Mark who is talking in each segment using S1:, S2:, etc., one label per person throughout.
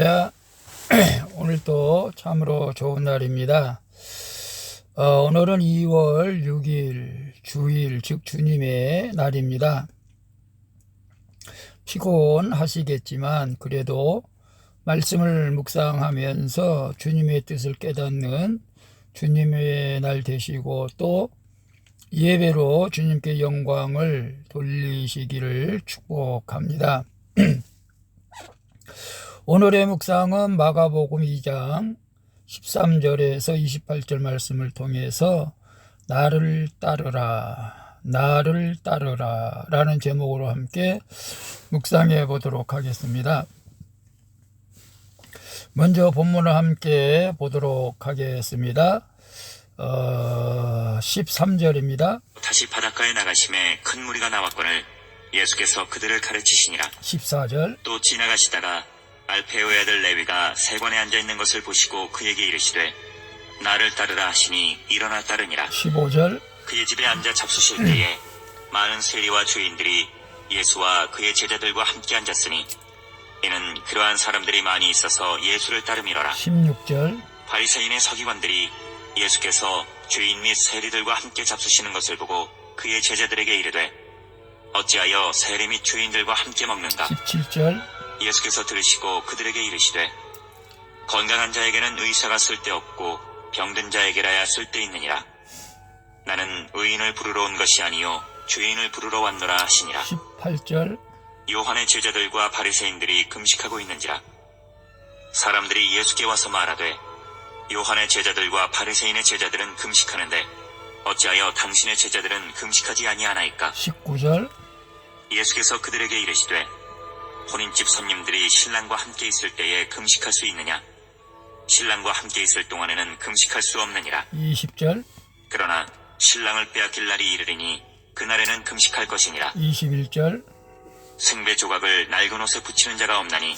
S1: 할렐루야. 오늘도 참으로 좋은 날입니다. 오늘은 2월 6일 주일, 즉 주님의 날입니다. 피곤하시겠지만 그래도 말씀을 묵상하면서 주님의 뜻을 깨닫는 주님의 날 되시고, 또 예배로 주님께 영광을 돌리시기를 축복합니다. 오늘의 묵상은 마가복음 2장 13절에서 28절 말씀을 통해서 나를 따르라, 나를 따르라 라는 제목으로 함께 묵상해 보도록 하겠습니다. 먼저 본문을 함께 보도록 하겠습니다. 13절입니다.
S2: 다시 바닷가에 나가심에 큰 무리가 나왔거늘 예수께서 그들을 가르치시니라.
S1: 14절.
S2: 또 지나가시다가 알페오의 아들 레위가 세관에 앉아있는 것을 보시고 그에게 이르시되 나를 따르라 하시니 일어나 따르니라.
S1: 15절.
S2: 그의 집에 앉아 잡수실 때에 많은 세리와 죄인들이 예수와 그의 제자들과 함께 앉았으니 이는 그러한 사람들이 많이 있어서 예수를 따름이로라.
S1: 16절.
S2: 바리새인의 서기관들이 예수께서 죄인 및 세리들과 함께 잡수시는 것을 보고 그의 제자들에게 이르되 어찌하여 세리 및 죄인들과 함께 먹는가.
S1: 17절.
S2: 예수께서 들으시고 그들에게 이르시되 건강한 자에게는 의사가 쓸데없고 병든 자에게라야 쓸데있느니라. 나는 의인을 부르러 온 것이 아니요 죄인을 부르러 왔노라 하시니라.
S1: 18절.
S2: 요한의 제자들과 바리새인들이 금식하고 있는지라. 사람들이 예수께 와서 말하되 요한의 제자들과 바리새인의 제자들은 금식하는데 어찌하여 당신의 제자들은 금식하지 아니하나이까.
S1: 19절.
S2: 예수께서 그들에게 이르시되 혼인집 손님들이 신랑과 함께 있을 때에 금식할 수 있느냐? 신랑과 함께 있을 동안에는 금식할 수 없느니라.
S1: 20절.
S2: 그러나 신랑을 빼앗길 날이 이르리니 그날에는 금식할 것이니라.
S1: 21절.
S2: 생배 조각을 낡은 옷에 붙이는 자가 없나니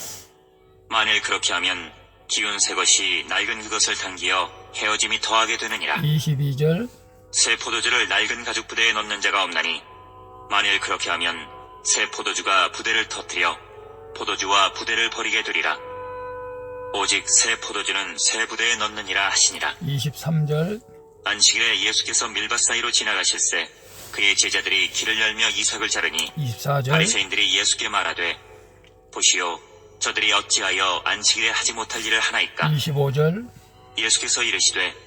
S2: 만일 그렇게 하면 기운 새 것이 낡은 그것을 당기어 헤어짐이 더하게 되느니라.
S1: 22절.
S2: 새 포도주를 낡은 가죽 부대에 넣는 자가 없나니 만일 그렇게 하면 새 포도주가 부대를 터뜨려 포도주와 부대를 버리게 되리라. 오직 새 포도주는 새 부대에 넣느니라 하시니라.
S1: 23절.
S2: 안식일에 예수께서 밀밭 사이로 지나가실새 그의 제자들이 길을 열며 이삭을 자르니
S1: 24절.
S2: 바리새인들이 예수께 말하되 보시오 저들이 어찌하여 안식일에 하지 못할 일을 하나이까.
S1: 25절.
S2: 예수께서 이르시되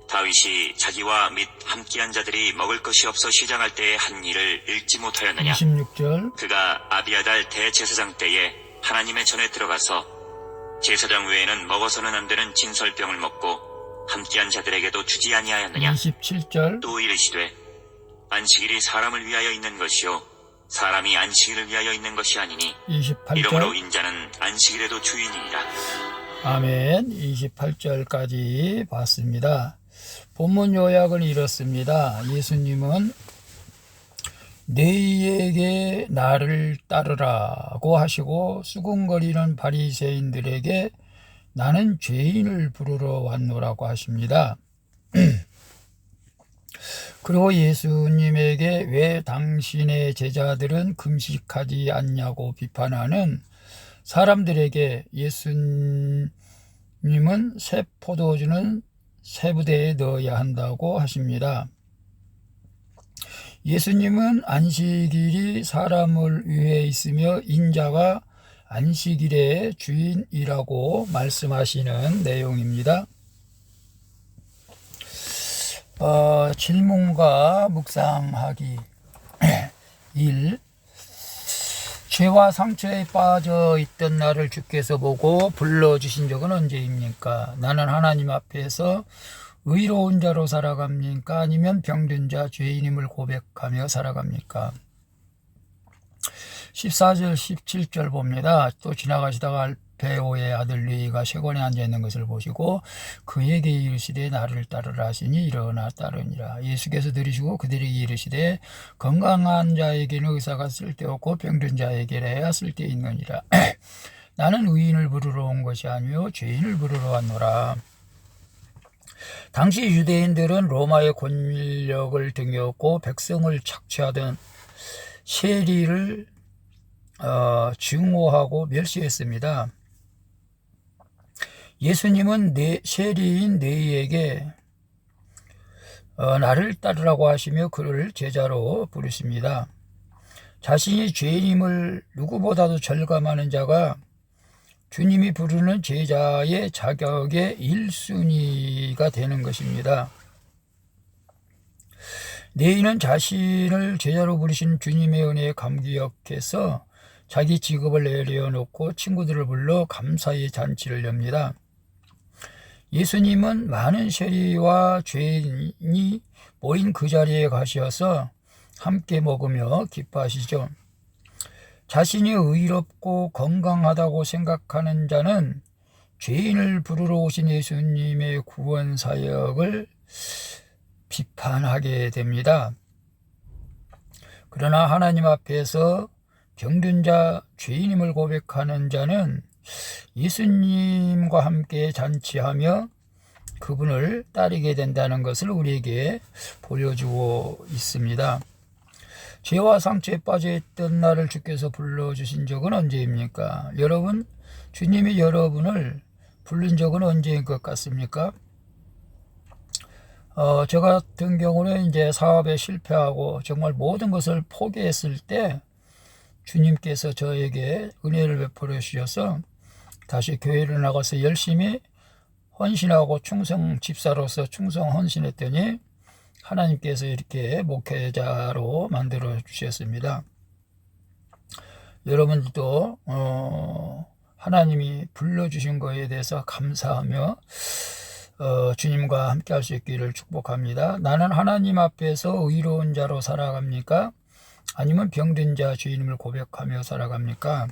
S2: 다윗이 자기와 및 함께한 자들이 먹을 것이 없어 시장할 때에 한 일을 읽지 못하였느냐.
S1: 26절.
S2: 그가 아비아달 대제사장 때에 하나님의 전에 들어가서 제사장 외에는 먹어서는 안 되는 진설병을 먹고 함께한 자들에게도 주지 아니하였느냐.
S1: 27절.
S2: 또 이르시되 안식일이 사람을 위하여 있는 것이요 사람이 안식일을 위하여 있는 것이 아니니
S1: 28절.
S2: 이러므로 인자는 안식일에도 주인이니라.
S1: 아멘. 28절까지 봤습니다. 본문 요약은 이렇습니다. 예수님은 너희에게 나를 따르라고 하시고 수군거리는 바리새인들에게 나는 죄인을 부르러 왔노라고 하십니다. 그리고 예수님에게 왜 당신의 제자들은 금식하지 않냐고 비판하는 사람들에게 예수님은 새 포도주는 새 부대에 넣어야 한다고 하십니다. 예수님은 안식일이 사람을 위해 있으며 인자가 안식일의 주인이라고 말씀하시는 내용입니다. 질문과 묵상하기 1. 죄와 상처에 빠져 있던 나를 주께서 보고 불러주신 적은 언제입니까? 나는 하나님 앞에서 의로운 자로 살아갑니까? 아니면 병든 자, 죄인임을 고백하며 살아갑니까? 14절, 17절 봅니다. 또 지나가시다가 알페오의 아들 레위가 세관에 앉아있는 것을 보시고 그에게 이르시되 나를 따르라 하시니 일어나 따르니라. 예수께서 들으시고 그들에게 이르시되 건강한 자에게는 의사가 쓸데없고 병든 자에게라야 쓸데있느니라. 나는 의인을 부르러 온 것이 아니요 죄인을 부르러 왔노라. 당시 유대인들은 로마의 권력을 등에업고 백성을 착취하던 세리를 증오하고 멸시했습니다. 예수님은 세리인 네이에게 나를 따르라고 하시며 그를 제자로 부르십니다. 자신이 죄인임을 누구보다도 절감하는 자가 주님이 부르는 제자의 자격의 1순위가 되는 것입니다. 네이는 자신을 제자로 부르신 주님의 은혜에 감격해서 자기 직업을 내려놓고 친구들을 불러 감사의 잔치를 엽니다. 예수님은 많은 세리와 죄인이 모인 그 자리에 가셔서 함께 먹으며 기뻐하시죠. 자신이 의롭고 건강하다고 생각하는 자는 죄인을 부르러 오신 예수님의 구원 사역을 비판하게 됩니다. 그러나 하나님 앞에서 병든 자, 죄인임을 고백하는 자는 예수님과 함께 잔치하며 그분을 따르게 된다는 것을 우리에게 보여주고 있습니다. 죄와 상처에 빠져있던 나를 주께서 불러주신 적은 언제입니까? 여러분, 주님이 여러분을 부른 적은 언제인 것 같습니까? 저 같은 경우는 이제 사업에 실패하고 정말 모든 것을 포기했을 때 주님께서 저에게 은혜를 베풀어 주셔서 다시 교회를 나가서 열심히 헌신하고 집사로서 충성 헌신했더니 하나님께서 이렇게 목회자로 만들어 주셨습니다. 여러분들도 하나님이 불러주신 것에 대해서 감사하며 주님과 함께 할 수 있기를 축복합니다. 나는 하나님 앞에서 의로운 자로 살아갑니까? 아니면 병든 자, 죄인임을 고백하며 살아갑니까?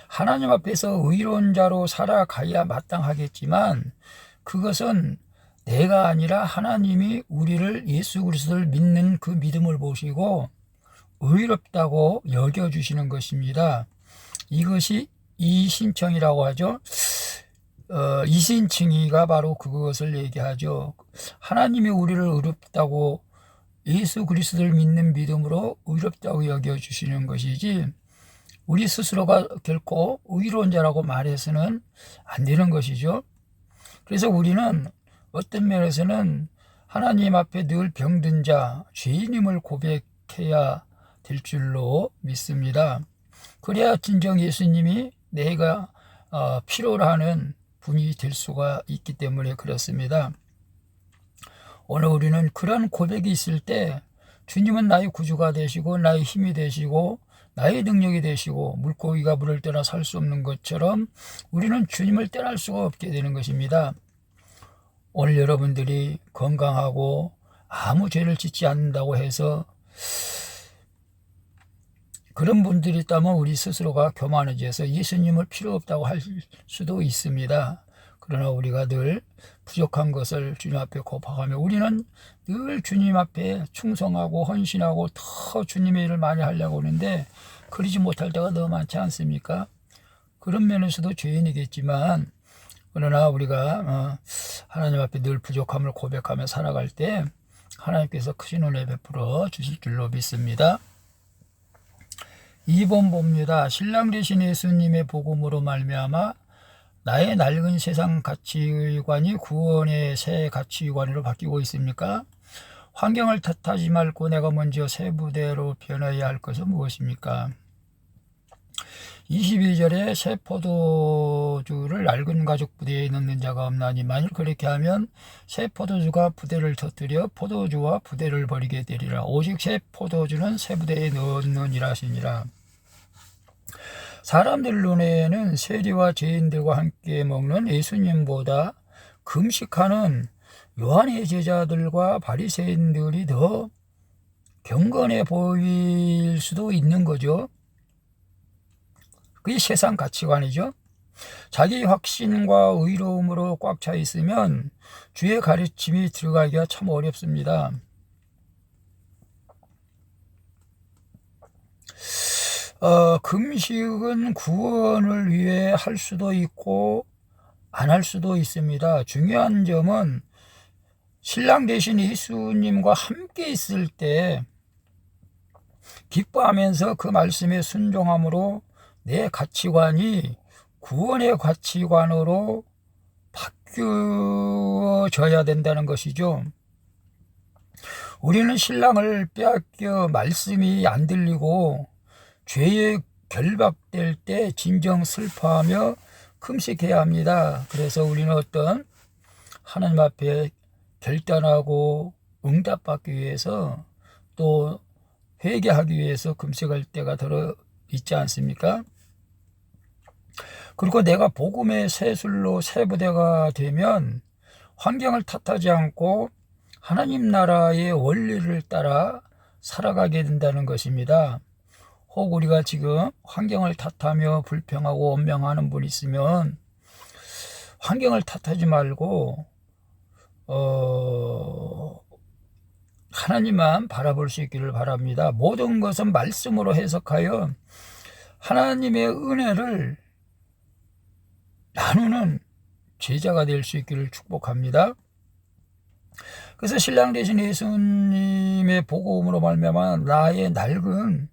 S1: 하나님 앞에서 의로운 자로 살아가야 마땅하겠지만 그것은 내가 아니라 하나님이 우리를 예수 그리스도를 믿는 그 믿음을 보시고 의롭다고 여겨주시는 것입니다. 이것이 이신청이라고 하죠. 이신칭의가 바로 그것을 얘기하죠. 하나님이 우리를 의롭다고 예수 그리스도를 믿는 믿음으로 의롭다고 여겨주시는 것이지 우리 스스로가 결코 의로운 자라고 말해서는 안 되는 것이죠. 그래서 우리는 어떤 면에서는 하나님 앞에 늘 병든 자, 죄인임을 고백해야 될 줄로 믿습니다. 그래야 진정 예수님이 내가 필요로 하는 분이 될 수가 있기 때문에 그렇습니다. 오늘 우리는 그런 고백이 있을 때 주님은 나의 구주가 되시고 나의 힘이 되시고 나의 능력이 되시고 물고기가 물을 떠나 살 수 없는 것처럼 우리는 주님을 떠날 수가 없게 되는 것입니다. 오늘 여러분들이 건강하고 아무 죄를 짓지 않는다고 해서 그런 분들이 있다면 우리 스스로가 교만해져서 예수님을 필요 없다고 할 수도 있습니다. 그러나 우리가 늘 부족한 것을 주님 앞에 고백하며 우리는 늘 주님 앞에 충성하고 헌신하고 더 주님의 일을 많이 하려고 하는데 그러지 못할 때가 너무 많지 않습니까? 그런 면에서도 죄인이겠지만 그러나 우리가 하나님 앞에 늘 부족함을 고백하며 살아갈 때 하나님께서 크신 은혜 베풀어 주실 줄로 믿습니다. 2번 봅니다. 신랑 되신 예수님의 복음으로 말미암아 나의 낡은 세상 가치관이 구원의 새 가치관으로 바뀌고 있습니까? 환경을 탓하지 말고 내가 먼저 새 부대로 변해야 할 것은 무엇입니까? 22절에 새 포도주를 낡은 가죽 부대에 넣는 자가 없나니 만일 그렇게 하면 새 포도주가 부대를 터뜨려 포도주와 부대를 버리게 되리라. 오직 새 포도주는 새 부대에 넣느니라 하시니라. 사람들 눈에는 세리와 죄인들과 함께 먹는 예수님보다 금식하는 요한의 제자들과 바리새인들이 더 경건해 보일 수도 있는 거죠. 그게 세상 가치관이죠. 자기 확신과 의로움으로 꽉 차 있으면 주의 가르침이 들어가기가 참 어렵습니다. 금식은 구원을 위해 할 수도 있고 안 할 수도 있습니다. 중요한 점은 신랑 되신 예수님과 함께 있을 때 기뻐하면서 그 말씀에 순종함으로 내 가치관이 구원의 가치관으로 바뀌어져야 된다는 것이죠. 우리는 신랑을 빼앗겨 말씀이 안 들리고 죄에 결박될 때 진정 슬퍼하며 금식해야 합니다. 그래서 우리는 어떤 하나님 앞에 결단하고 응답받기 위해서 또 회개하기 위해서 금식할 때가 들어 있지 않습니까? 그리고 내가 복음의 새술로 새부대가 되면 환경을 탓하지 않고 하나님 나라의 원리를 따라 살아가게 된다는 것입니다. 혹 우리가 지금 환경을 탓하며 불평하고 원망하는 분이 있으면 환경을 탓하지 말고 하나님만 바라볼 수 있기를 바랍니다. 모든 것은 말씀으로 해석하여 하나님의 은혜를 나누는 제자가 될 수 있기를 축복합니다. 그래서 신랑 되신 예수님의 복음으로 말미암아 나의 낡은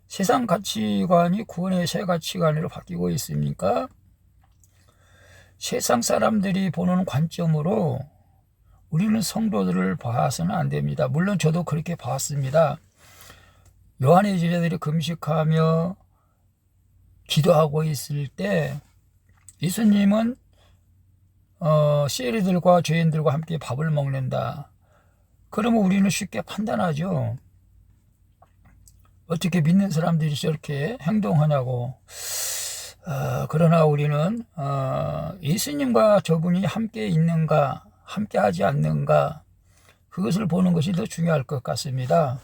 S1: 세상 가치관이 구원의 새 가치관으로 바뀌고 있습니까? 세상 사람들이 보는 관점으로 우리는 성도들을 봐서는 안 됩니다. 물론 저도 그렇게 봤습니다. 요한의 제자들이 금식하며 기도하고 있을 때 예수님은 세리들과 죄인들과 함께 밥을 먹는다. 그러면 우리는 쉽게 판단하죠. 어떻게 믿는 사람들이 저렇게 행동하냐고. 그러나 우리는 예수님과 저분이 함께 있는가 함께 하지 않는가 그것을 보는 것이 더 중요할 것 같습니다.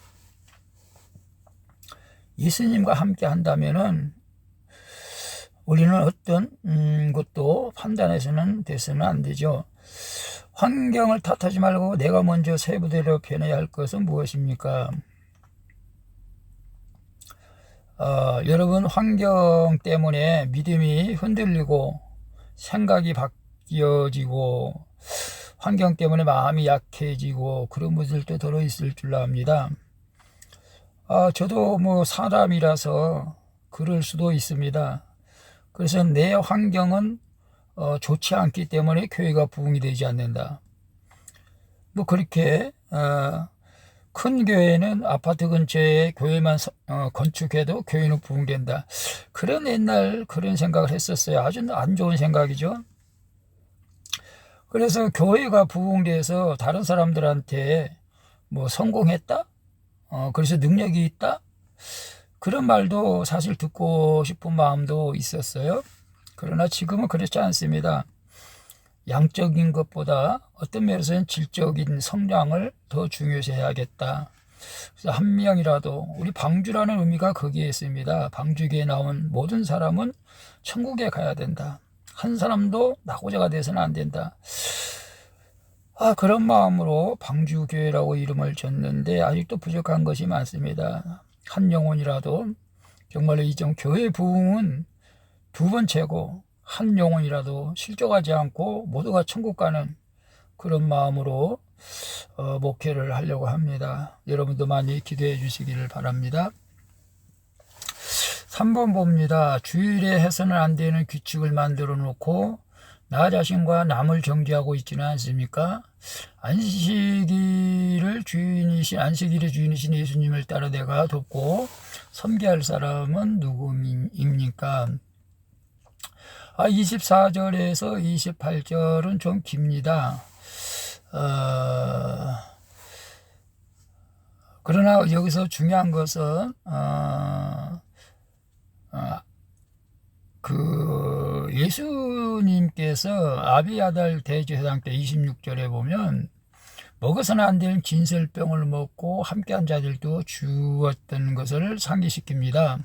S1: 예수님과 함께 한다면은 우리는 어떤 것도 판단해서는 돼서는 안 되죠. 환경을 탓하지 말고 내가 먼저 새부대로 변해야 할 것은 무엇입니까? 여러분 환경 때문에 믿음이 흔들리고 생각이 바뀌어지고 환경 때문에 마음이 약해지고 그런 분들도 들어있을 줄 압니다. 저도 뭐 사람이라서 그럴 수도 있습니다. 그래서 내 환경은 좋지 않기 때문에 교회가 부흥이 되지 않는다. 뭐 그렇게 큰 교회는 아파트 근처에 교회만 건축해도 교회는 부흥된다. 그런 옛날 그런 생각을 했었어요. 아주 안 좋은 생각이죠. 그래서 교회가 부흥돼서 다른 사람들한테 뭐 성공했다? 그래서 능력이 있다? 그런 말도 사실 듣고 싶은 마음도 있었어요. 그러나 지금은 그렇지 않습니다. 양적인 것보다 어떤 면에서는 질적인 성장을 더 중요시 해야겠다. 그래서 한 명이라도 우리 방주라는 의미가 거기에 있습니다. 방주교에 나온 모든 사람은 천국에 가야 된다. 한 사람도 낙오자가 돼서는 안 된다. 그런 마음으로 방주교회라고 이름을 줬는데 아직도 부족한 것이 많습니다. 한 영혼이라도 정말로 이전 교회 부흥은 두 번째고 한 영혼이라도 실족하지 않고 모두가 천국 가는 그런 마음으로 목회를 하려고 합니다. 여러분도 많이 기도해 주시기를 바랍니다. 3번 봅니다. 주일에 해서는 안 되는 규칙을 만들어 놓고 나 자신과 남을 정죄하고 있지는 않습니까? 안식일의 주인이신 예수님을 따라 내가 돕고 섬겨할 사람은 누구입니까? 24절에서 28절은 좀 깁니다. 그러나 여기서 중요한 것은 예수님께서 아비아달 대제사장 때 26절에 보면 먹어서는 안 되는 진설병을 먹고 함께한 자들도 주었던 것을 상기시킵니다.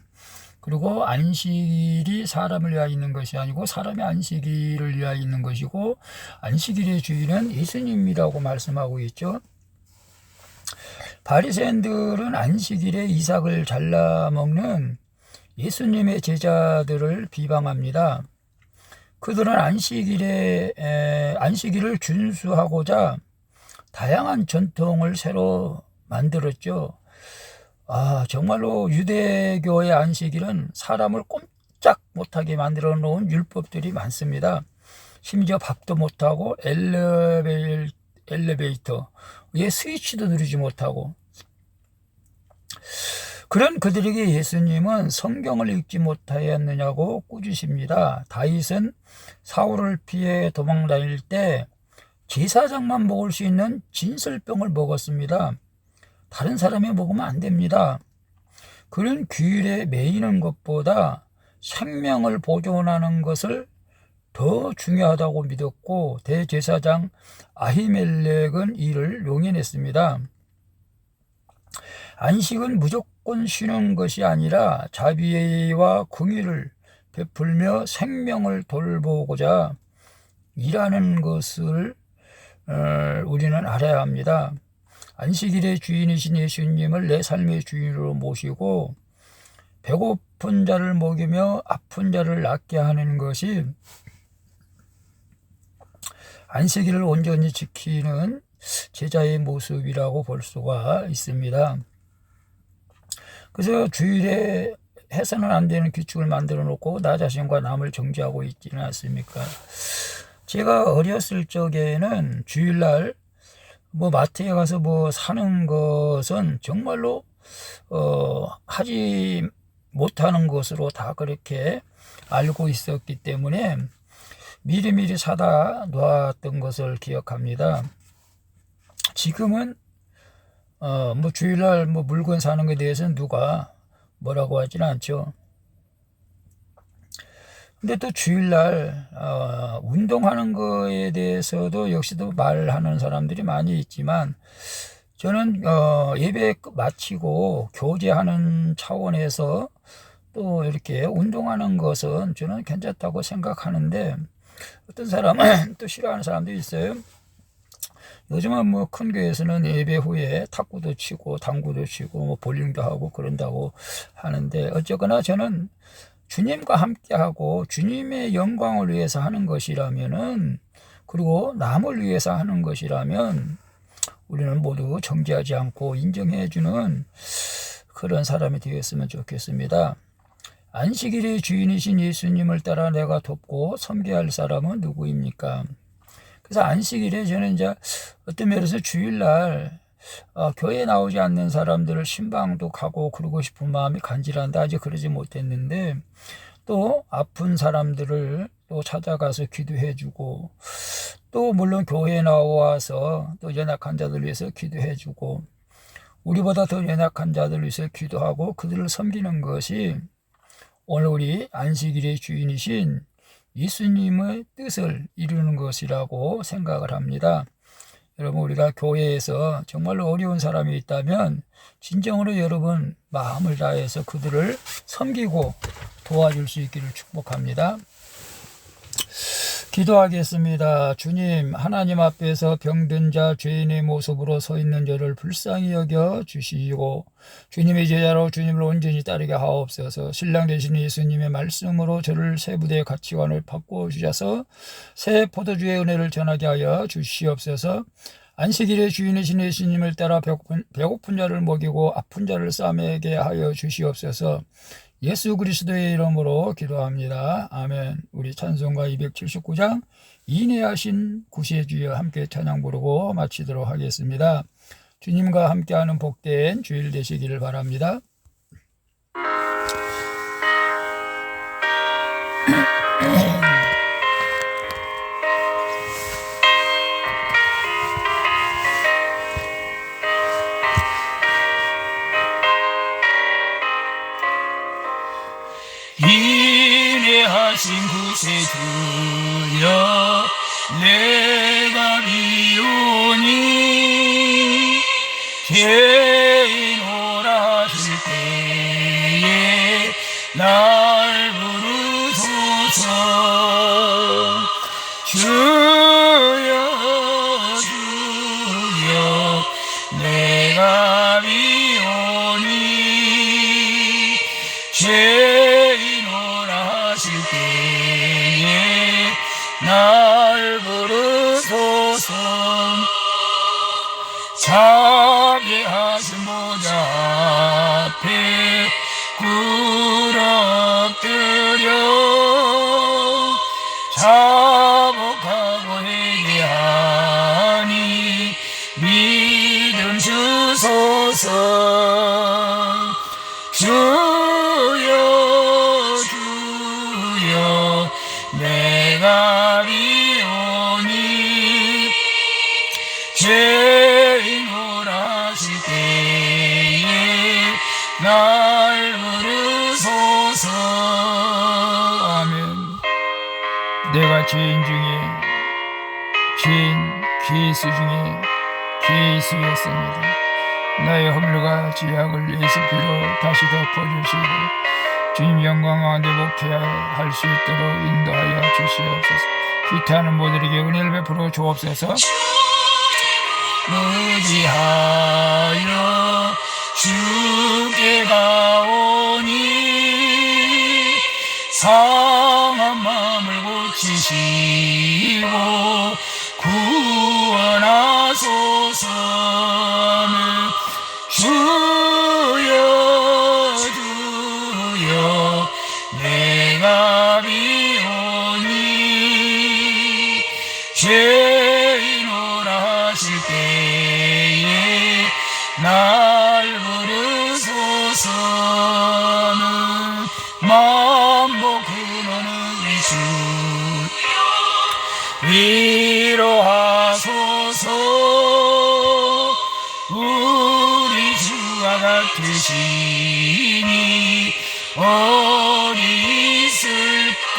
S1: 그리고 안식일이 사람을 위하여 있는 것이 아니고 사람이 안식일을 위하여 있는 것이고 안식일의 주인은 예수님이라고 말씀하고 있죠. 바리새인들은 안식일에 이삭을 잘라 먹는 예수님의 제자들을 비방합니다. 그들은 안식일을 준수하고자 다양한 전통을 새로 만들었죠. 정말로 유대교의 안식일은 사람을 꼼짝 못하게 만들어 놓은 율법들이 많습니다. 심지어 밥도 못하고 엘리베이터의 스위치도 누르지 못하고, 그런 그들에게 예수님은 성경을 읽지 못하였느냐고 꾸짖습니다. 다윗은 사울을 피해 도망다닐 때 제사장만 먹을 수 있는 진설병을 먹었습니다. 다른 사람이 먹으면 안 됩니다. 그는 규율에 매이는 것보다 생명을 보존하는 것을 더 중요하다고 믿었고, 대제사장 아히멜렉은 이를 용인했습니다. 안식은 무조건 쉬는 것이 아니라 자비와 긍휼을 베풀며 생명을 돌보고자 일하는 것을 우리는 알아야 합니다. 안식일의 주인이신 예수님을 내 삶의 주인으로 모시고 배고픈 자를 먹이며 아픈 자를 낫게 하는 것이 안식일을 온전히 지키는 제자의 모습이라고 볼 수가 있습니다. 그래서 주일에 해서는 안 되는 규칙을 만들어 놓고 나 자신과 남을 정죄하고 있지는 않습니까? 제가 어렸을 적에는 주일날 마트에 가서 사는 것은 정말로 하지 못하는 것으로 다 그렇게 알고 있었기 때문에 미리미리 사다 놨던 것을 기억합니다. 지금은 주일날 물건 사는 것에 대해서는 누가 뭐라고 하지는 않죠. 근데 또 주일날 운동하는 거에 대해서도 역시도 말하는 사람들이 많이 있지만, 저는 예배 마치고 교제하는 차원에서 또 이렇게 운동하는 것은 저는 괜찮다고 생각하는데, 어떤 사람은 또 싫어하는 사람도 있어요. 요즘은 큰 교회에서는 예배 후에 탁구도 치고 당구도 치고 볼링도 하고 그런다고 하는데, 어쨌거나 저는 주님과 함께하고 주님의 영광을 위해서 하는 것이라면은, 그리고 남을 위해서 하는 것이라면 우리는 모두 정죄하지 않고 인정해주는 그런 사람이 되었으면 좋겠습니다. 안식일의 주인이신 예수님을 따라 내가 돕고 섬겨야 할 사람은 누구입니까? 그래서 안식일에 저는 이제 어떤 면에서 주일날 교회에 나오지 않는 사람들을 신방도 가고 그러고 싶은 마음이 간절한데 아직 그러지 못했는데, 또 아픈 사람들을 또 찾아가서 기도해주고, 또 물론 교회에 나와서 또 연약한 자들 위해서 기도해주고, 우리보다 더 연약한 자들 위해서 기도하고 그들을 섬기는 것이 오늘 우리 안식일의 주인이신 예수님의 뜻을 이루는 것이라고 생각을 합니다. 여러분, 우리가 교회에서 정말로 어려운 사람이 있다면 진정으로 여러분 마음을 다해서 그들을 섬기고 도와줄 수 있기를 축복합니다. 기도하겠습니다. 주님, 하나님 앞에서 병든 자, 죄인의 모습으로 서 있는 저를 불쌍히 여겨 주시고 주님의 제자로 주님을 온전히 따르게 하옵소서. 신랑 되신 예수님의 말씀으로 저를 새 부대의 가치관을 바꾸어 주셔서 새 포도주의 은혜를 전하게 하여 주시옵소서. 안식일의 주인이신 예수님을 따라 배고픈 자를 먹이고 아픈 자를 싸매게 하여 주시옵소서. 예수 그리스도의 이름으로 기도합니다. 아멘. 우리 찬송가 279장 인내하신 구세주여 함께 찬양 부르고 마치도록 하겠습니다. 주님과 함께하는 복된 주일 되시기를 바랍니다. 인내하신 구세주여 내가 비오니 죄인오라 하실 때에 날 부르소서. 주여 주여 내가 비오니 죄인오라 하실 때에 날 부르소서. 자비하신 보좌 앞에 꿇어 엎드려 자복하고 회개하니 믿음 주소서. 주여 주여 내가 비오니 죄인 오라실 때에 날 부르소서. 아멘. 내가 죄인 중에 괴수 중에 괴수였습니다. 나의 허물과 죄악을 예수 피로 다시 덮어주시고 주님 영광 가운데 목회할 수 있도록 인도하여 주시옵소서. 기타하는 모두에게 은혜를 베풀어 주옵소서. 의지하여 주께 가오니 상한 마음을 고치시고 구원하소서. 주여 주여 내가 비오니 죄인 오라 하실 때에 날 부르소서. 만복 근원의 주 위로하소서. 우리 주와 같으시니 어디 있을까.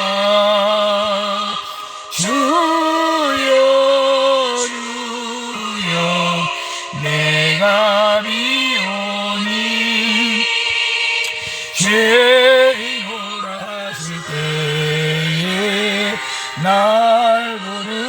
S1: 주여 주여 내가 비오니 죄인 오라 하실 때에 날 부르소서.